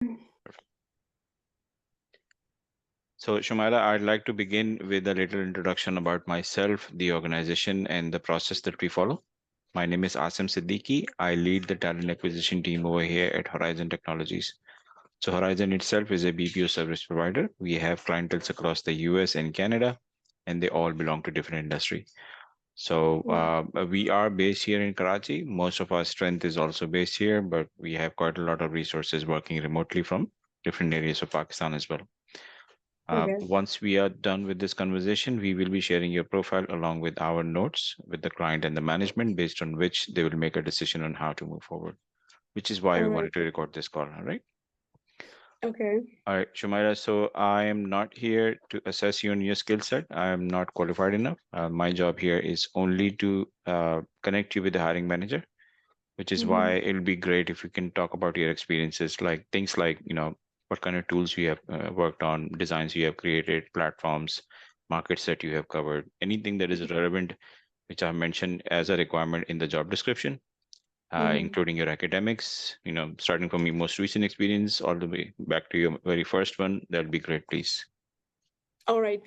Perfect. So, Shumaila, I'd like to begin with a little introduction about myself, the organization, and the process that we follow. My name is Asim Siddiqui. I lead the talent acquisition team over here at Horizon Technologies. So, Horizon itself is a BPO service provider. We have clientele across the US and Canada, and they all belong to different industry. So, Mm. we are based here in Karachi. Most of our strength is also based here, but we have quite a lot of resources working remotely from different areas of Pakistan as well. Okay. Once we are done with this conversation, we will be sharing your profile along with our notes with the client and the management, based on which they will make a decision on how to move forward, which is why All we right. wanted to record this call. All right. Okay. All right, Shumaira. So I am not here to assess you on your skill set. I am not qualified enough. My job here is only to connect you with the hiring manager, which is Mm-hmm. why it'll be great if you can talk about your experiences, like things like, what kind of tools you have worked on, designs you have created, platforms, markets that you have covered, anything that is relevant, which I've mentioned as a requirement in the job description, Mm-hmm. including your academics, starting from your most recent experience all the way back to your very first one. That'd be great, please. All right.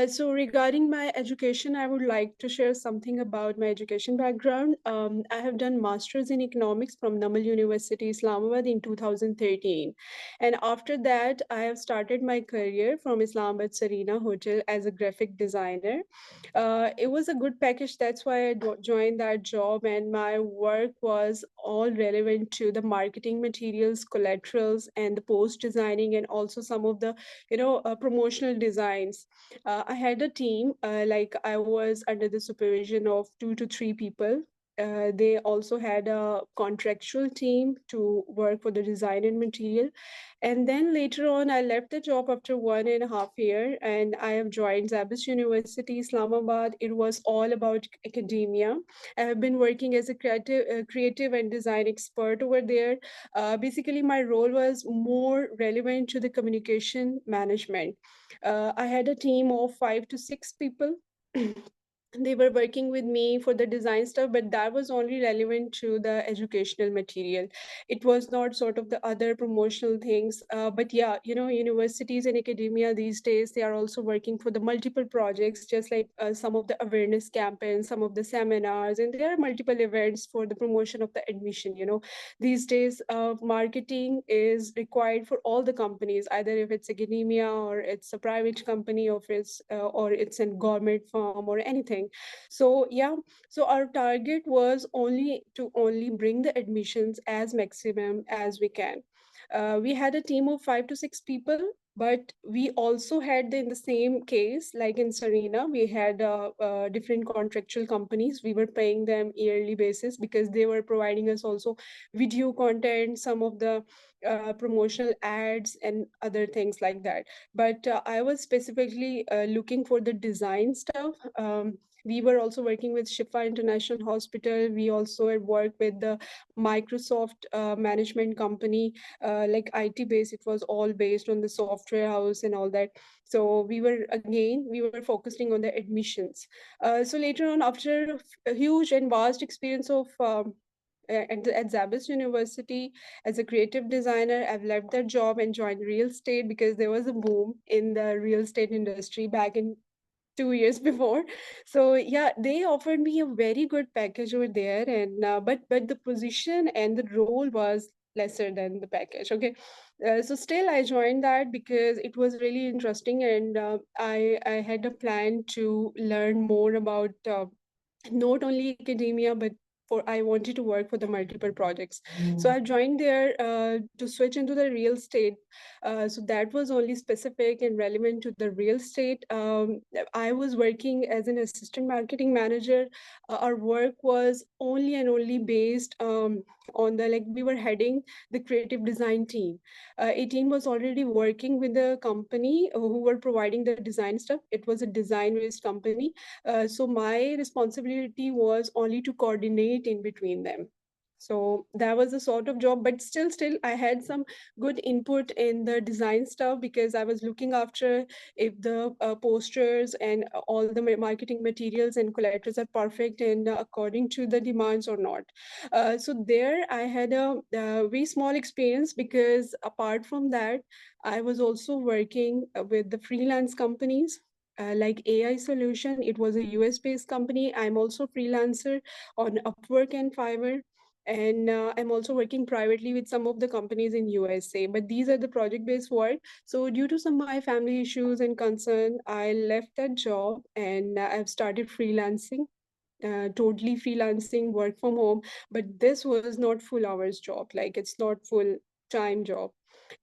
So regarding my education, I would like to share something about my education background. I have done masters in economics from Namal University, Islamabad in 2013, and after that, I have started my career from Islamabad Serena Hotel as a graphic designer. It was a good package. That's why I joined that job, and my work was all relevant to the marketing materials, collaterals, and the post designing, and also some of the promotional designs. I had a team, like I was under the supervision of 2 to 3 people. They also had a contractual team to work for the design and material. And then later on, I left the job after 1.5 year, and I have joined Zabis University, Islamabad. It was all about academia. I have been working as a creative and design expert over there. Basically, my role was more relevant to the communication management. I had a team of 5 to 6 people. They were working with me for the design stuff, but that was only relevant to the educational material. It was not sort of the other promotional things. But yeah, universities and academia these days, they are also working for the multiple projects, just like some of the awareness campaigns, some of the seminars, and there are multiple events for the promotion of the admission. These days, marketing is required for all the companies, either if it's academia or it's a private company, or it's a government firm or anything. So yeah, so our target was only bring the admissions as maximum as we can. We had a team of 5 to 6 people, but we also had in the same case, like in Serena, we had different contractual companies. We were paying them yearly basis because they were providing us also video content, some of the promotional ads and other things like that. But I was specifically looking for the design stuff. We were also working with Shifa International Hospital. We also had worked with the Microsoft management company, like IT based. It was all based on the software house and all that. So we were focusing on the admissions. So later on, after a huge and vast experience of at Zabis University as a creative designer, I've left that job and joined real estate because there was a boom in the real estate industry back in 2 years before. So yeah, they offered me a very good package over there, and but the position and the role was lesser than the package. Okay, so still I joined that because it was really interesting, and I had a plan to learn more about. Not only academia, but for I wanted to work for the multiple projects. So I joined there to switch into the real estate. So that was only specific and relevant to the real estate. I was working as an assistant marketing manager. Our work was only and only based on the, like, we were heading the creative design team. A team was already working with the company who were providing the design stuff. It was a design based company. So my responsibility was only to coordinate in between them. So that was the sort of job, but still I had some good input in the design stuff because I was looking after if the posters and all the marketing materials and collaterals are perfect and according to the demands or not. So there I had a very small experience because apart from that, I was also working with the freelance companies. Like AI Solution, it was a US based company. I'm also freelancer on Upwork and Fiverr, and I'm also working privately with some of the companies in USA, but these are the project based work. So due to some of my family issues and concern, I left that job and I've started freelancing, totally freelancing, work from home. But this was not full hours job, like it's not full time job.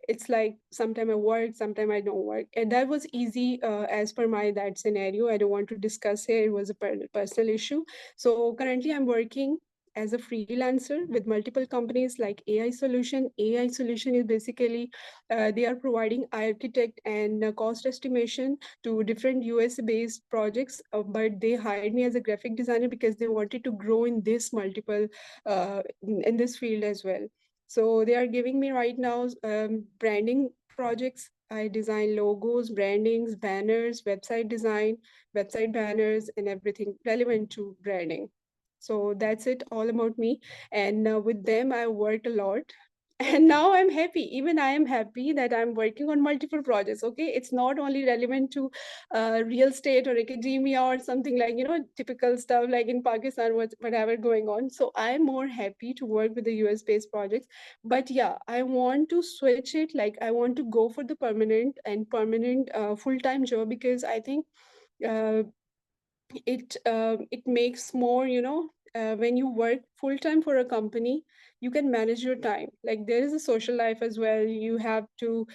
It's like sometime I work, sometime I don't work, and that was easy as per my that scenario. I don't want to discuss here, it was a personal issue. So currently I'm working as a freelancer with multiple companies like AI Solution is basically they are providing architect and cost estimation to different US based projects, but they hired me as a graphic designer because they wanted to grow in this multiple in this field as well. So they are giving me right now branding projects. I design logos, brandings, banners, website design, website banners, and everything relevant to branding. So that's it all about me. And with them, I worked a lot. And now I'm happy. Even I am happy that I'm working on multiple projects. Okay. It's not only relevant to real estate or academia or something like, typical stuff like in Pakistan, whatever going on. So I'm more happy to work with the US based projects. But yeah, I want to switch it. Like I want to go for the permanent full time job because I think uh, it makes more, when you work full time for a company, you can manage your time. Like there is a social life as well. You have to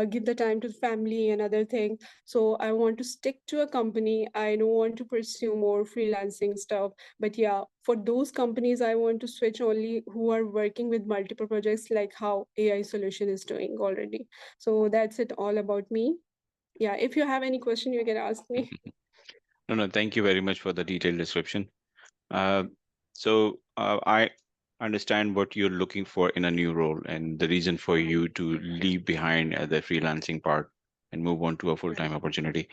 give the time to family and other things. So I want to stick to a company. I don't want to pursue more freelancing stuff. But yeah, for those companies, I want to switch only who are working with multiple projects, like how AI Solution is doing already. So that's it all about me. Yeah, if you have any question, you can ask me. No, no, thank you very much for the detailed description. Uh, so I understand what you're looking for in a new role and the reason for you to leave behind the freelancing part and move on to a full-time opportunity.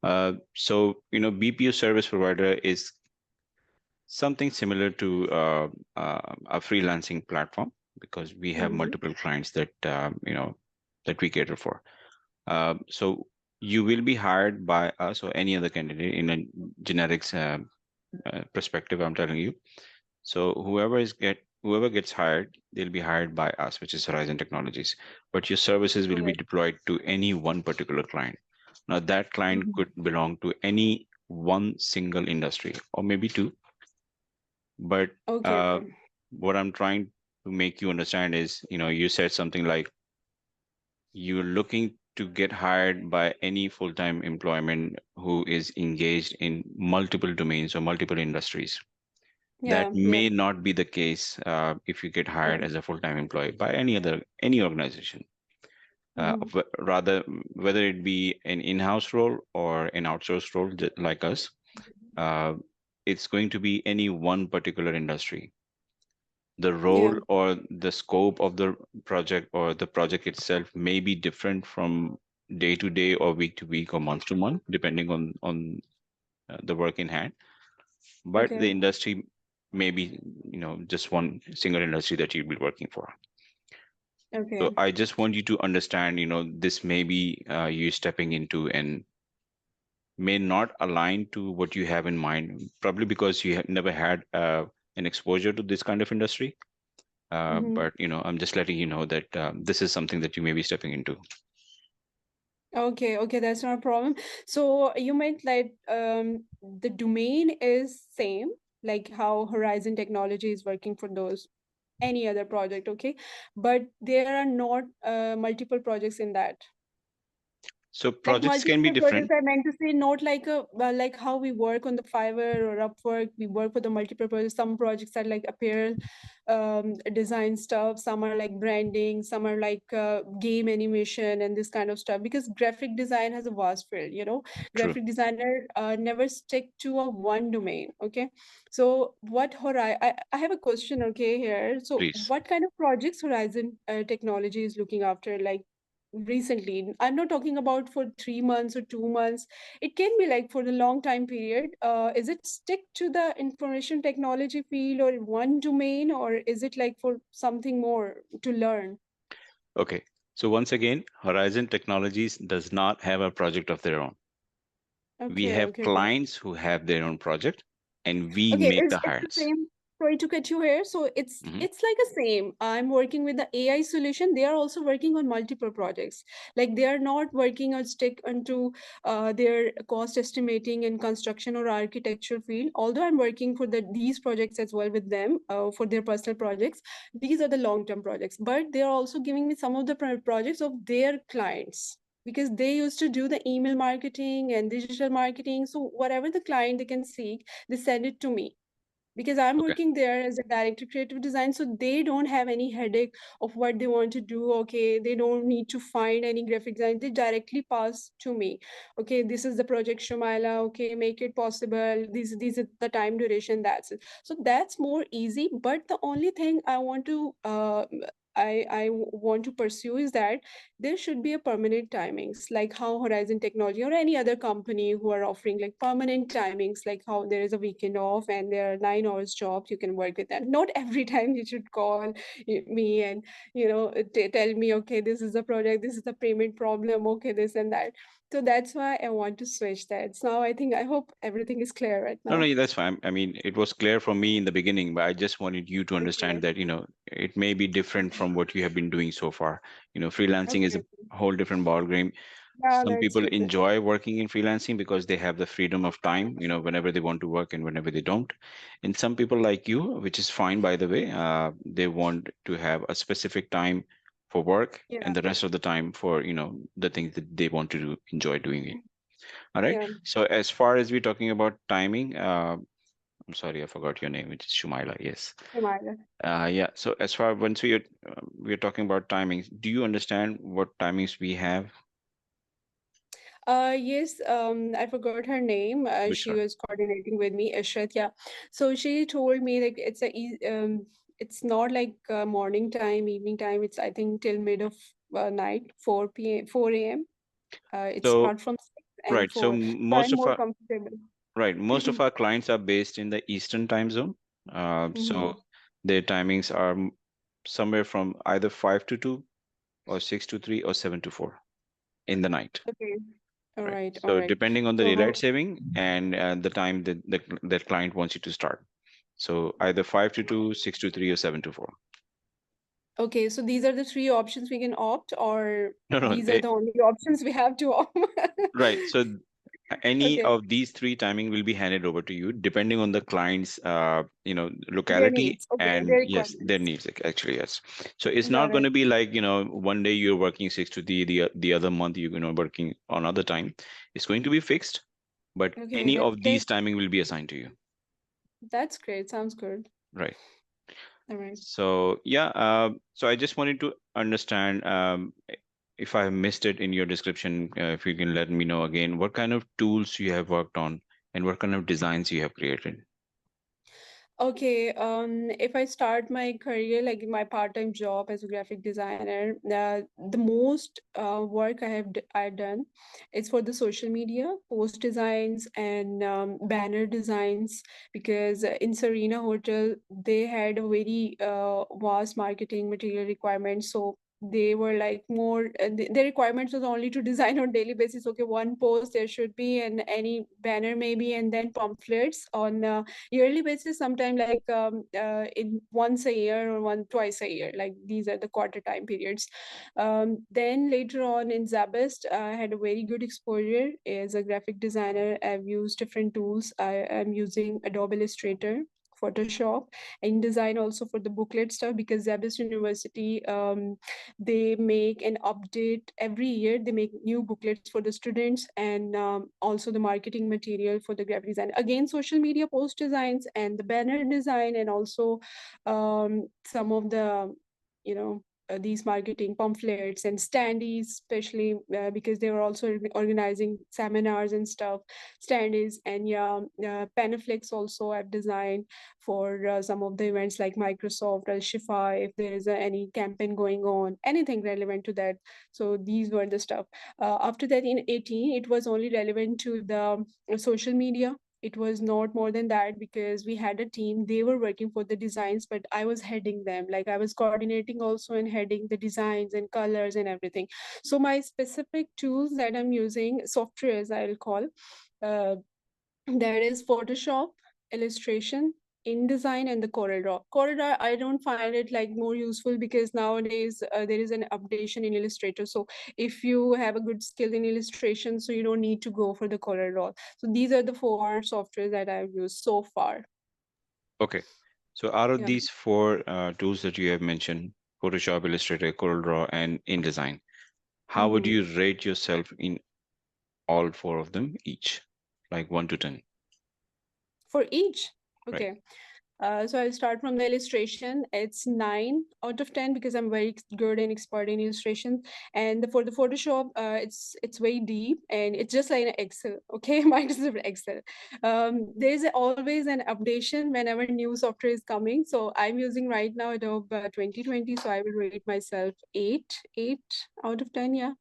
BPO service provider is something similar to a freelancing platform because we have Mm-hmm. multiple clients that we cater for. So you will be hired by us or any other candidate in a generics perspective. I'm telling you. So whoever gets hired, they'll be hired by us, which is Horizon Technologies. But your services will be Okay. deployed to any one particular client. Now that client Mhm. could belong to any one single industry or maybe two. But Okay, uh, okay. what I'm trying to make you understand is, you said something like you're looking to get hired by any full-time employment who is engaged in multiple domains or multiple industries. That Yeah, yeah, may not be the case if you get yeah. hired as a full-time employee by any organization. Mm-hmm. Rather, whether it be an in-house role or an outsourced role like us, uh, it's going to be any one particular industry. The Yeah, role or the scope of the project or the project itself may be different from day to day or week to week or month to month, depending on the work in hand. But okay, the industry may be, just one single industry that you'll be working for. okay. So I just want you to understand, this may be you stepping into and may not align to what you have in mind, probably because you have never had an exposure to this kind of industry. Mm-hmm. But I'm just letting you know that this is something that you may be stepping into. Okay, okay, that's not a problem. So you meant like the domain is same, like how Horizon Technology is working for those any other project, okay? But there are not multiple projects in that. So Like projects can be multiple projects, different. I meant to say, not like a like how we work on the Fiverr or Upwork. We work for the multiple projects. Some projects are like apparel, design stuff. Some are like branding. Some are like game animation and this kind of stuff. Because graphic design has a vast field. You know, True. graphic designer never stick to a one domain. Okay, so what Horizon? I have a question. Okay, here. So Please. what kind of projects Horizon Technology is looking after? Like recently, I'm not talking about for 3 months or 2 months. It can be like for the long time period. Is it stick to the information technology field or one domain, or is it like for something more to learn? Okay. So once again, Horizon Technologies does not have a project of their own. We Okay, have okay, okay. clients who have their own project, and we Okay, make the it's the hires. same. Sorry to cut you here. So Mhm. it's like a same. I'm working with the AI solution. They are also working on multiple projects. Like they are not working on stick onto their cost estimating and construction or architecture field. Although I'm working for these projects as well with them for their personal projects. These are the long term projects, but they are also giving me some of the projects of their clients, because they used to do the email marketing and digital marketing. So whatever the client they can seek, they send it to me, because I'm Okay. working there as a director creative design. So they don't have any headache of what they want to do. Okay, they don't need to find any graphic design. They directly pass to me. Okay, this is the project, Shumaila. Okay, make it possible. These are the time duration. That's it. So that's more easy. But the only thing I want to want to pursue is that there should be a permanent timings, like how Horizon Technology or any other company who are offering like permanent timings, like how there is a weekend off and there are 9 hours jobs, you can work with that. Not every time you should call me and tell me, okay, this is the project, this is the payment problem, okay, this and that. So that's why I want to switch that. So now I hope everything is clear right No, now. no, that's fine. I mean, it was clear for me in the beginning, but I just wanted you to Okay. understand that, it may be different from what you have been doing so far. Freelancing is Okay. a whole different ball game. Yeah, Some that's people true. enjoy working in freelancing because they have the freedom of time, whenever they want to work and whenever they don't. And some people like you, which is fine, by the way, they want to have a specific time for work Yeah. and the rest of the time for, the things that they want to do, enjoy doing it. All right. Yeah. So as far as we're talking about timing, I'm sorry, I forgot your name, which is Shumaila. Yes. Himalaya. Yeah. So as far once we're talking about timings, do you understand what timings we have? Yes, I forgot her name. She Bushra. was coordinating with me, Ishrat. Yeah. So she told me like it's not like morning time, evening time. It's I think till mid of night, 4 p.m., 4 a.m. It So start from 6 and right. So 4. So I'm more comfortable. most of our clients are based in the Eastern time zone. So Mhm. their timings are somewhere from either 5 to 2 or 6 to 3 or 7 to 4 in the night. Okay. All Right. right. All So right. depending on the daylight So saving and the time that client wants you to start. So either 5 to 2, 6 to 3, or 7 to 4. okay. So these are the three options we can opt, or No, no, these are the only options we have to opt. right. So any Okay. of these three timing will be handed over to you depending on the client's, Their locality needs. Okay. and Their yes, their requirements. needs actually, yes. So it's not Got going it. to be like, one day you're working 6 to 3, the other month you're working on other time. It's going to be fixed, but Okay, any that's of great. these timing will be assigned to you. That's great. Sounds good. Right. All right. So yeah, so I just wanted to understand, if I missed it in your description, if you can let me know again, what kind of tools you have worked on and what kind of designs you have created. Okay, if I start my career, like my part-time job as a graphic designer, the most work I've done is for the social media, post designs and banner designs, because in Serena Hotel, they had a very vast marketing material requirement. So they were like more, the requirements was only to design on daily basis. Okay, one post there should be, and any banner maybe, and then pamphlets on yearly basis, sometime like in once a year or one twice a year, like these are the quarter time periods. Then later on in Zabest, I had a very good exposure as a graphic designer. I've used different tools. I'm using Adobe Illustrator Photoshop, InDesign also for the booklet stuff, because Zabis University, they make and update every year. They make new booklets for the students, and also the marketing material for the graphic design. Again, social media post designs and the banner design, and also some of the, you know, these marketing pamphlets and standees, especially because they were also organizing seminars and stuff, standees. And yeah, pamphlets also I've designed for some of the events like Microsoft or Shifa, if there is any campaign going on, anything relevant to that. So these were the stuff. After that, in 18, it was only relevant to the social media. It was not more than that, because we had a team. They were working for the designs, but I was heading them. Like, I was coordinating also and heading the designs and colors and everything. So my specific tools that I'm using, softwares I'll call, uh, that is Photoshop, illustration, InDesign, and the CorelDRAW. CorelDRAW, I don't find it like more useful, because nowadays there is an updation in Illustrator. So if you have a good skill in illustration, so you don't need to go for the CorelDRAW. So these are the 4 softwares that I've used so far. Okay. So out of Yeah. these four tools that you have mentioned, Photoshop, Illustrator, CorelDRAW, and InDesign, how would Mhm. you rate yourself in all four of them each, like 1 to 10, For each, right? okay. So I'll start from the illustration. It's 9 out of 10, because I'm very good and expert in illustration. And for the Photoshop, it's very deep, and it's just like an Excel. Okay, Microsoft Excel. There's always an updation whenever new software is coming. So I'm using right now Adobe 2020. So I will rate myself 8 out of 10. Yeah.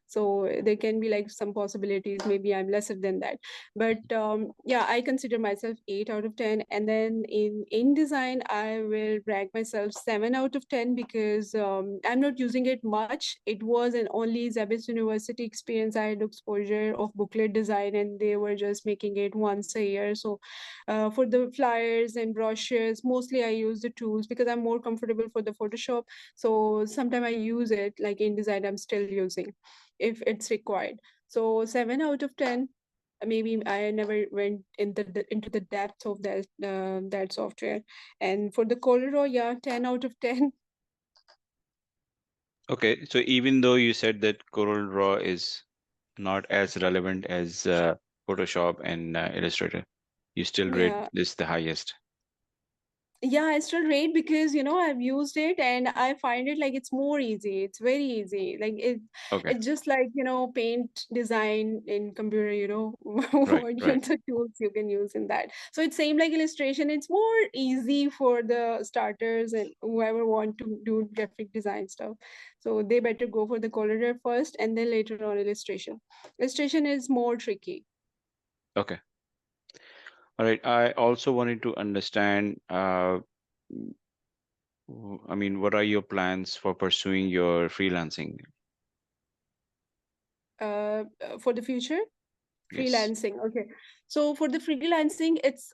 So there can be like some possibilities, maybe I'm lesser than that, but yeah, I consider myself 8 out of 10. And then in InDesign, I will rank myself 7 out of 10, because I'm not using it much. It was an only Zabis University experience. I had exposure of booklet design, and they were just making it once a year. So for the flyers and brochures, mostly I use the tools, because I'm more comfortable for the Photoshop. So sometimes I use it, like InDesign I'm still using if it's required. So 7 out of 10. Maybe I never went into the depth of that software. And for the CorelDRAW, yeah, 10 out of 10. Okay. So even though you said that CorelDRAW is not as relevant as Photoshop and Illustrator, you still rate Yeah. this the highest. Yeah, I still rate, because I've used it and I find it like it's more easy. It's very easy. Like Okay. it's just like paint design in computer. Right. What Right. the tools you can use in that. So it's same like illustration. It's more easy for the starters and whoever want to do graphic design stuff. So they better go for the color first, and then later on illustration. Illustration is more tricky. Okay. All right. I also wanted to understand, I mean, what are your plans for pursuing your freelancing? For the future. Yes. Freelancing, okay. So for the freelancing, it's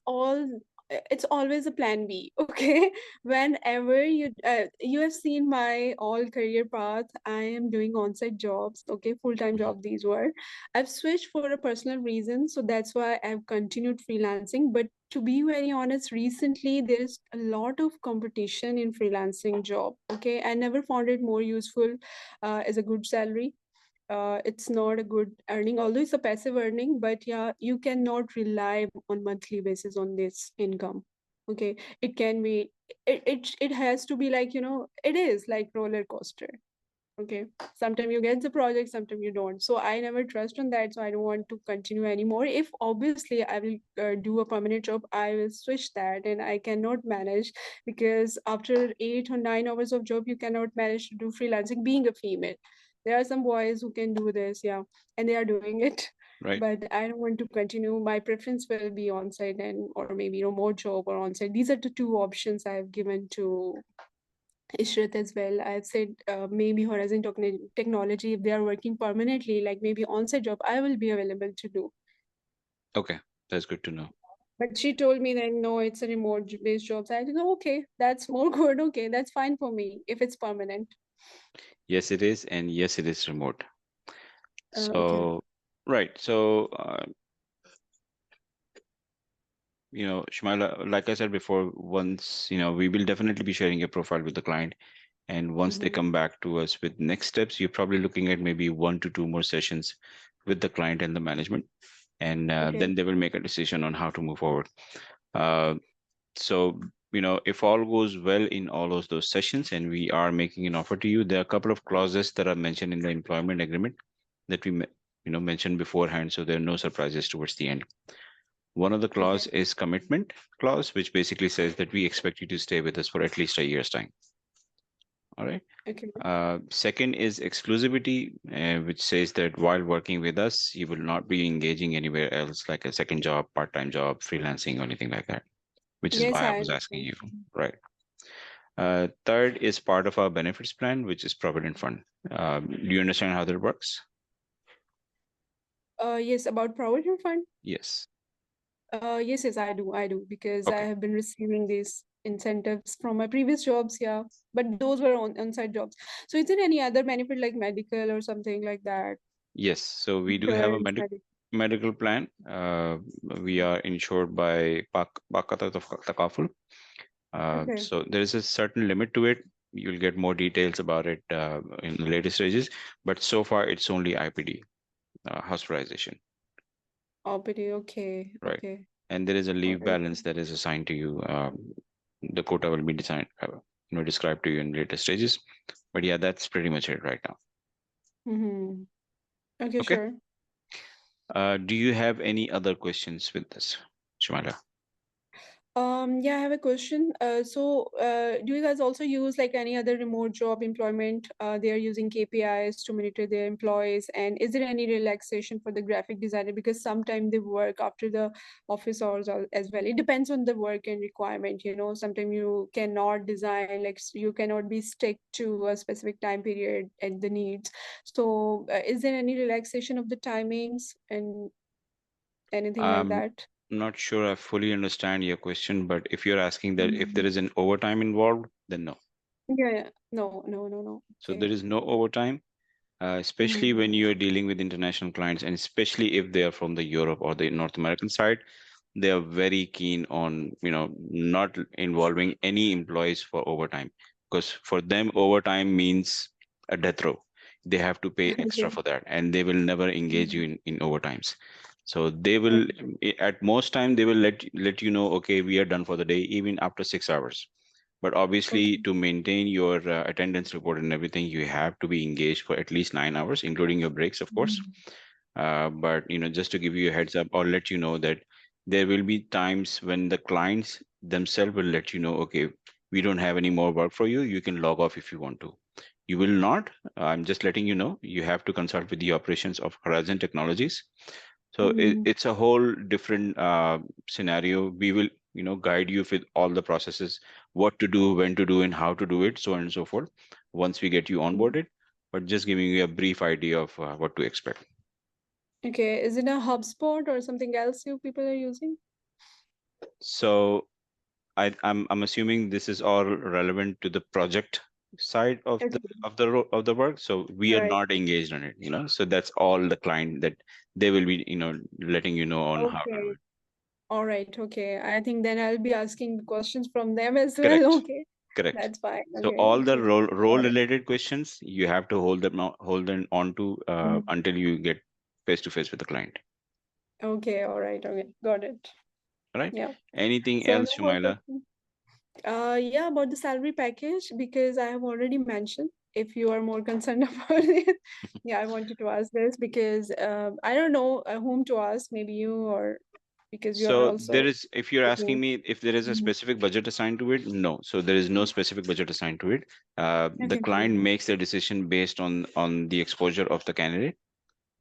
always a plan B, okay? Whenever you have seen my all career path, I am doing on-site jobs, okay, full-time Mhm. job these were. I've switched for a personal reason, so that's why I've continued freelancing. But to be very honest, recently there's a lot of competition in freelancing job, okay? I never found it more useful as a good salary. It's not a good earning, although it's a passive earning, but yeah, you cannot rely on monthly basis on this income. Okay, it can be, it has to be like, it is like roller coaster. Okay, sometimes you get the project, sometimes you don't. So I never trust on that, so I don't want to continue anymore. If obviously I will do a permanent job, I will switch that, and I cannot manage, because after 8 or 9 hours of job, you cannot manage to do freelancing being a female. There are some boys who can do this, yeah, and they are doing it. Right. But I don't want to continue. My preference will be on site, and or maybe remote job or on site. These are the two options I've given to Ishrat as well. I've said maybe Horizon Technology, if they are working permanently, like maybe on-site job, I will be available to do. Okay. That's good to know. But she told me that no, it's a remote-based job. So I said, okay, that's more good. Okay, that's fine for me if it's permanent. Yes, it is. And yes, it is remote. Okay. So, right. So, Shumaila, like I said before, once, we will definitely be sharing your profile with the client. And once they Mhm. come back to us with next steps, you're probably looking at maybe 1 to 2 more sessions with the client and the management. And Okay. then they will make a decision on how to move forward. Uh, so, if all goes well in all of those sessions and we are making an offer to you, there are a couple of clauses that are mentioned in the employment agreement that mentioned beforehand. So there are no surprises towards the end. One of the Okay. clause is commitment clause, which basically says that we expect you to stay with us for at least a year's time. All right. Okay. Second is exclusivity, which says that while working with us, you will not be engaging anywhere else, like a second job, part-time job, freelancing, or anything like that, which is Yes, why I I was asking understand. you. Right. Third is part of our benefits plan, which is Provident Fund. Do you understand how that works? Yes, about Provident Fund. Yes. Yes, yes, I do, because I Okay. have been receiving these incentives from my previous jobs, yeah. But those were on-site jobs. So is there any other benefit like medical or something like that? Yes. So we do have a Insurance, medical. medical plan. We are insured by Pakata Takaful. Okay. So there is a certain limit to it. You'll get more details about it in the later stages, but so far it's only IPD, hospitalization, OPD, okay, right? okay. And there is a All leave right. balance that is assigned to you. The quota will be designed, described to you in later stages. But yeah, that's pretty much it right now. Mm-hmm. Okay, Okay. sure. Do you have any other questions with this, Shimala? Yeah, I have a question. Do you guys also use like any other remote job employment? They are using KPIs to monitor their employees, and is there any relaxation for the graphic designer? Because sometimes they work after the office hours as well. It depends on the work and requirement. Sometimes you cannot design, like you cannot be stick to a specific time period and the needs. So, is there any relaxation of the timings and anything like I'm that? not sure I fully understand your question, but if you're asking that if there Mhm. is an overtime involved, then no. Yeah, yeah. No, no, no, no. So there Okay. is no overtime, especially Mhm. when you are dealing with international clients, and especially if they are from the Europe or the North American side, they are very keen on, not involving any employees for overtime, because for them, overtime means a death row. They have to pay extra Okay. for that, and they will never engage you Mhm. in overtimes. So they will, Okay. at most time, they will let you know, okay, we are done for the day, even after 6 hours. But obviously, Okay. to maintain your attendance report and everything, you have to be engaged for at least 9 hours, including your breaks, of course. Mhm. But just to give you a heads up or let you know that there will be times when the clients themselves will let you know, okay, we don't have any more work for you. You can log off if you want to. You will not. I'm just letting you know. You have to consult with the operations of Horizon Technologies. So Mhm. it's a whole different scenario. We will, guide you with all the processes, what to do, when to do, and how to do it, so on and so forth, once we get you Mhm. onboarded. But just giving you a brief idea of what to expect. Okay. Is it a HubSpot or something else you people are using? So I'm assuming this is all relevant to the project side of the Okay. of the work. So we are Right. not engaged on it. So that's all the client that they will be, letting you know on how to do Okay. it. All right. Okay. I think then I'll be asking questions from them as well. Correct. Okay. Correct. That's fine. So Okay. all the Okay. role Got it. related questions you have to hold them on to Mhm. until you get face to face with the client. Okay. All right. Okay. Got it. All right. Yeah. Anything So else, no more Shumaila? questions. Yeah, about the salary package, because I have already mentioned, if you are more concerned about it, yeah, I wanted to ask this because I don't know whom to ask, maybe you, or because you are So there also is, if you're asking working. me if there is a Mhm. specific budget assigned to it, no. So there is no specific budget assigned to it. The Okay. client makes the decision based on the exposure of the candidate.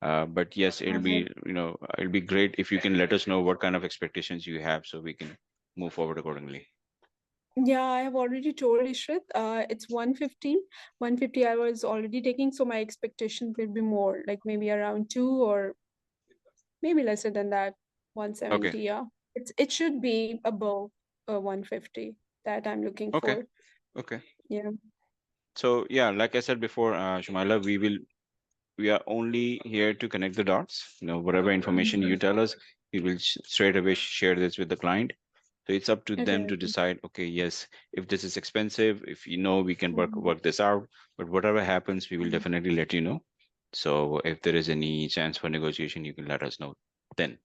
But yes, Alright. it'll be great if you can let us know what kind of expectations you have so we can move forward accordingly. Yeah, I have already told Ishrat, it's 150. 150 I was already taking, so my expectation will be more, like maybe around two or maybe lesser than that, Okay. 170. Yeah, it should be above 150 that I'm looking Okay. for. Okay. Yeah. So yeah, like I said before, Shumaila, we are only here to connect the dots. Whatever information Mhm. you tell us, we will straight away share this with the client. So it's up to them Okay. to decide, okay, yes, if this is expensive, if you know we can Mhm. work this out, but whatever happens, we will Mhm. definitely let you know. So if there is any chance for negotiation, you can let us know then.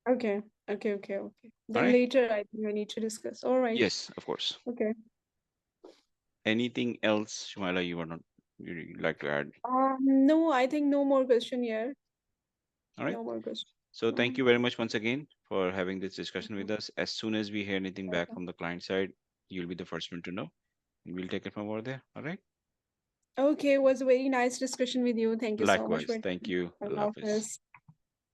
Okay. Okay. Okay. Okay. All Then right? later, I think I need to discuss. All right. Yes, of course. Okay. Anything else, Shumala, you'd like to add? No, I think no more question here. All right. No more question. So thank Mhm. you very much once again for having this discussion with Mhm. us. As soon as we hear anything back Okay. from the client side, you'll be the first one to know. And we'll take it from over there. All right. Okay, it was a very nice discussion with you. Thank you so much for Likewise. your Thank time. you. Allah Allah Hafiz. Hafiz.